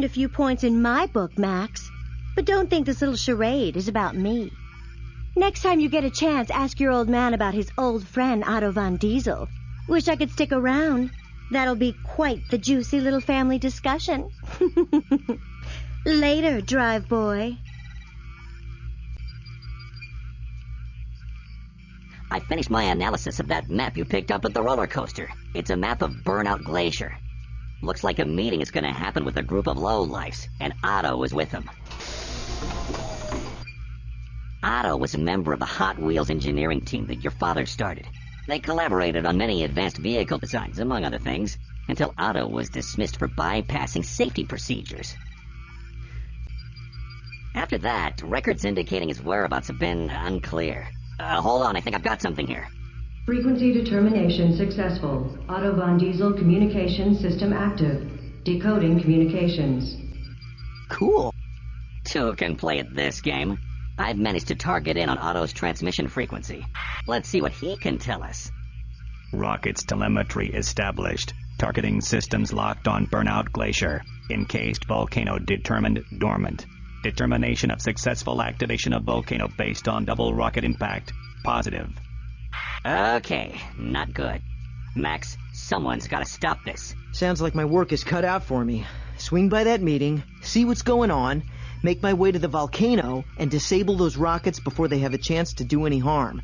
a few points in my book, Max. But don't think this little charade is about me. Next time you get a chance, ask your old man about his old friend Otto von Diesel. Wish I could stick around. That'll be quite the juicy little family discussion. Later, drive boy. I finished my analysis of that map you picked up at the roller coaster. It's a map of Burnout Glacier. Looks like a meeting is going to happen with a group of lowlifes, and Otto is with them. Otto was a member of the Hot Wheels engineering team that your father started. They collaborated on many advanced vehicle designs, among other things, until Otto was dismissed for bypassing safety procedures. After that, records indicating his whereabouts have been unclear. Hold on, I think I've got something here. Frequency determination successful. Otto von Diesel communications system active. Decoding communications. Cool. Two can play at this game. I've managed to target in on Otto's transmission frequency. Let's see what he can tell us. Rockets telemetry established. Targeting systems locked on Burnout Glacier. Encased volcano determined dormant. Determination of successful activation of volcano based on double rocket impact. Positive. Okay, not good. Max, someone's got to stop this. Sounds like my work is cut out for me. Swing by that meeting, see what's going on, make my way to the volcano, and disable those rockets before they have a chance to do any harm.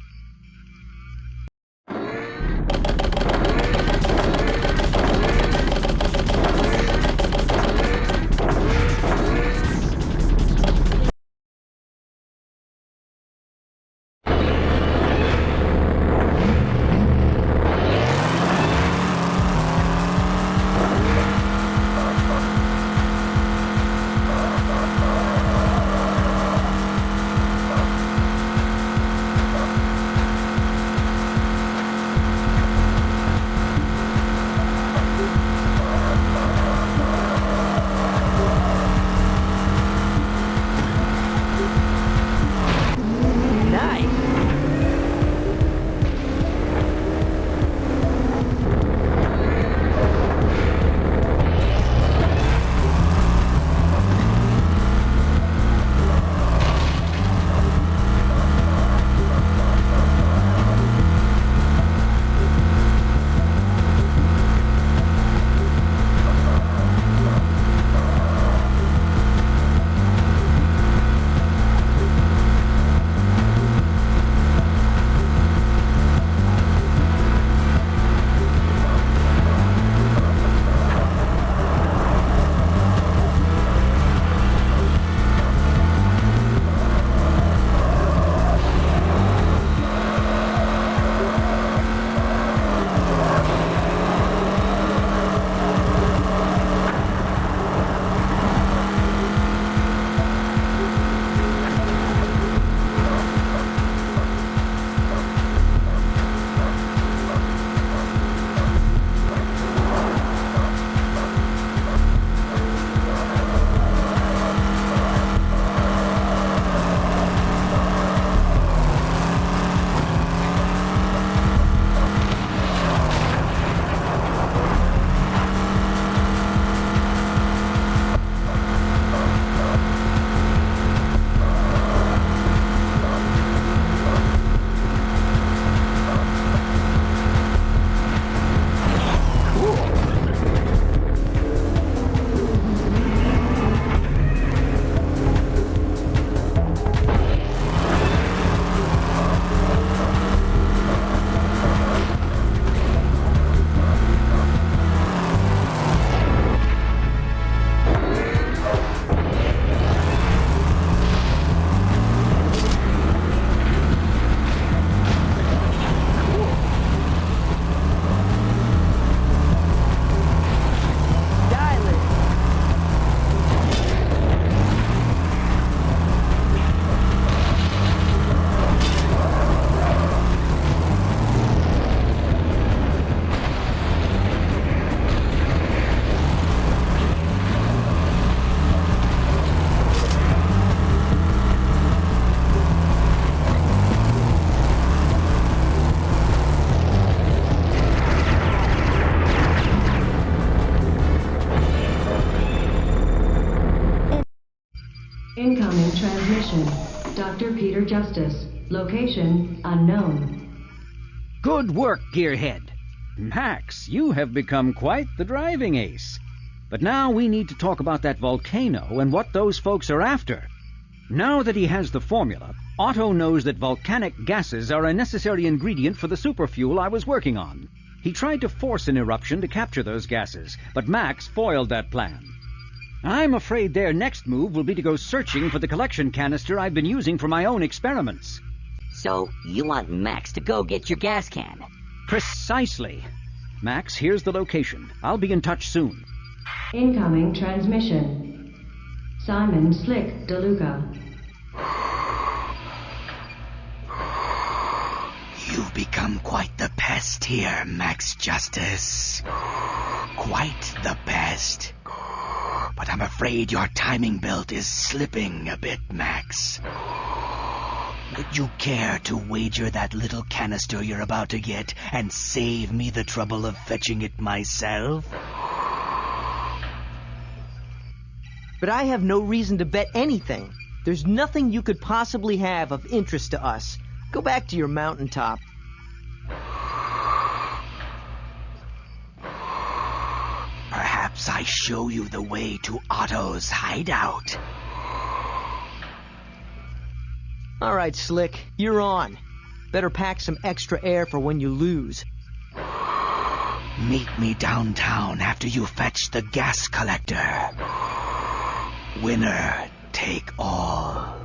Dr. Peter Justice. Location unknown. Good work, Gearhead. Max, you have become quite the driving ace. But now we need to talk about that volcano and what those folks are after. Now that he has the formula, Otto knows that volcanic gases are a necessary ingredient for the superfuel I was working on. He tried to force an eruption to capture those gases, but Max foiled that plan. I'm afraid their next move will be to go searching for the collection canister I've been using for my own experiments. So, you want Max to go get your gas can? Precisely. Max, here's the location. I'll be in touch soon. Incoming transmission. Simon Slick DeLuca. You've become quite the pest here, Max Justice. Quite the pest. But I'm afraid your timing belt is slipping a bit, Max. Would you care to wager that little canister you're about to get and save me the trouble of fetching it myself? But I have no reason to bet anything. There's nothing you could possibly have of interest to us. Go back to your mountaintop. Perhaps I show you the way to Otto's hideout. All right, Slick, you're on. Better pack some extra air for when you lose. Meet me downtown after you fetch the gas collector. Winner take all.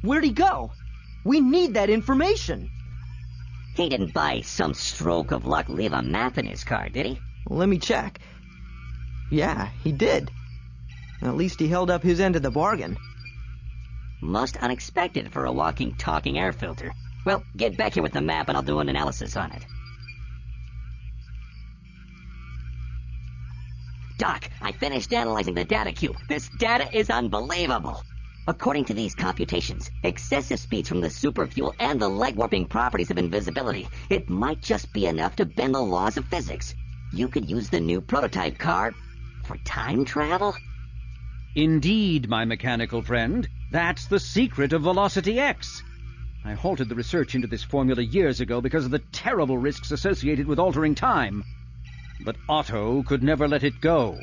Where'd he go? We need that information. He didn't by some stroke of luck leave a map in his car, did he? Well, let me check. Yeah, he did. At least he held up his end of the bargain. Most unexpected for a walking, talking air filter. Well, get back here with the map and I'll do an analysis on it. Doc, I finished analyzing the data cube. This data is unbelievable. According to these computations, excessive speeds from the superfuel and the leg-warping properties of invisibility, it might just be enough to bend the laws of physics. You could use the new prototype car for time travel? Indeed, my mechanical friend. That's the secret of Velocity X. I halted the research into this formula years ago because of the terrible risks associated with altering time. But Otto could never let it go.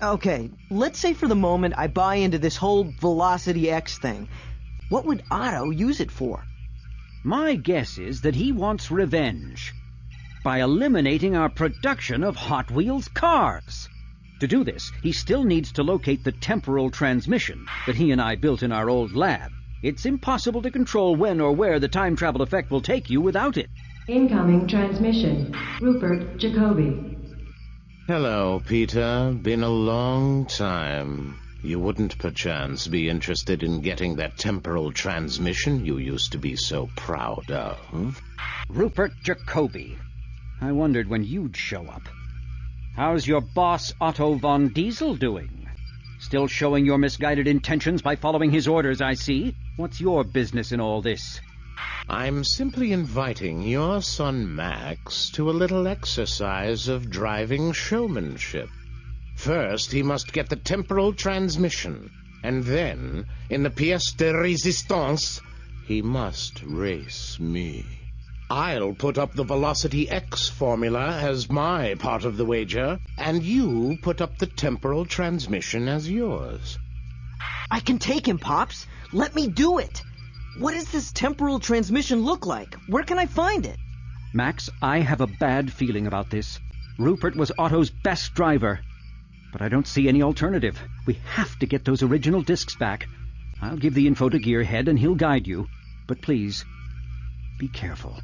Okay, let's say for the moment I buy into this whole Velocity X thing. What would Otto use it for? My guess is that he wants revenge by eliminating our production of Hot Wheels cars. To do this, he still needs to locate the temporal transmission that he and I built in our old lab. It's impossible to control when or where the time travel effect will take you without it. Incoming transmission. Rupert Jacoby. Hello, Peter. Been a long time. You wouldn't perchance be interested in getting that temporal transmission you used to be so proud of, hmm? Rupert Jacoby. I wondered when you'd show up. How's your boss, Otto von Diesel, doing? Still showing your misguided intentions by following his orders, I see. What's your business in all this? I'm simply inviting your son Max to a little exercise of driving showmanship. First, he must get the temporal transmission, and then, in the pièce de résistance, he must race me. I'll put up the Velocity X formula as my part of the wager, and you put up the temporal transmission as yours. I can take him, Pops. Let me do it. What does this temporal transmission look like? Where can I find it? Max, I have a bad feeling about this. Rupert was Otto's best driver. But I don't see any alternative. We have to get those original discs back. I'll give the info to Gearhead and he'll guide you. But please, be careful.